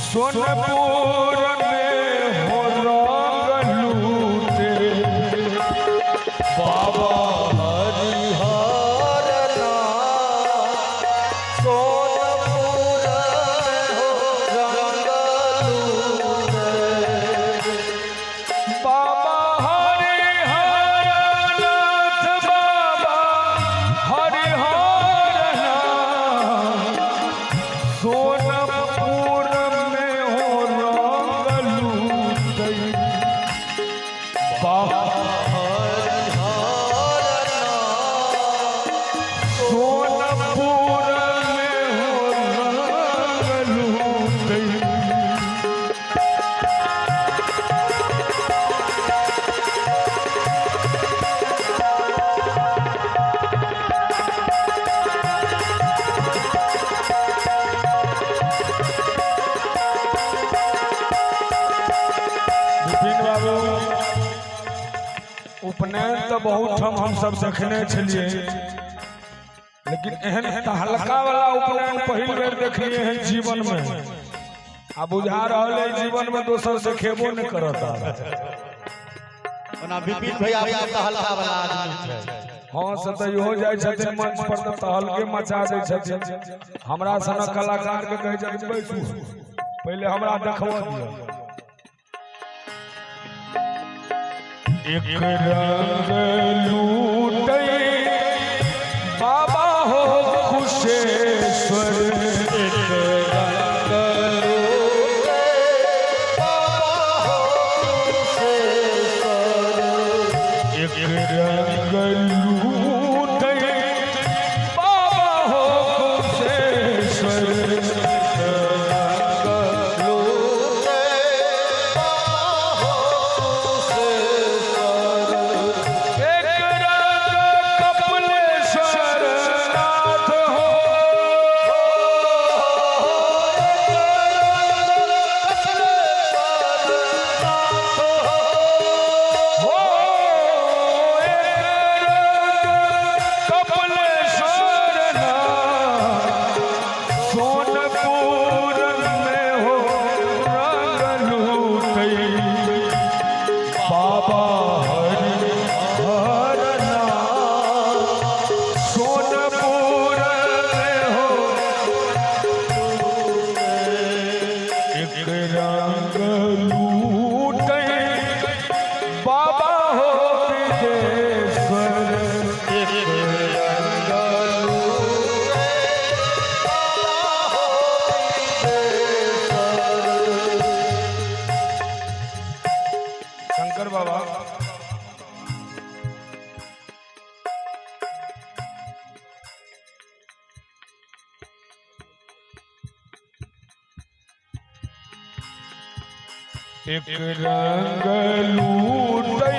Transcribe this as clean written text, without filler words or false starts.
सोनपुर में हो रंग लूटे बाबा हरिहर सोनपुर में हो रंग लूटे बाबा हरिहर नाथ बाबा हरिहर सोनपुर में हो रंग लूटे बाबा सोनपुर में हो रंग लूटे विपिन बाबू उपनयन तो बहुत हम सब देखने छलिए लेकिन एहन हल्का वाला उपनयन पहिल बेर देखलिए हैं जीवन में आ बुझा रहा है जीवन में दोसर से खेबो नहीं करता ओना विपिन भैया आपका हल्का वाला आदमी छै हाँ सतई हो जाए छथिन मंच पर तो हल्के मचा दे छथिन हमरा सन कलाकार के कहे छथिन बैसू पहले हमरा देखवा दियो एक रंग लूटे बाबा हो खुशेश्वर एक रंग लूटे बाबा हो खुशेश्वर एक रंग लूटे बाबा हो खुशेश्वर शंकर बाबा एक रंग लूटे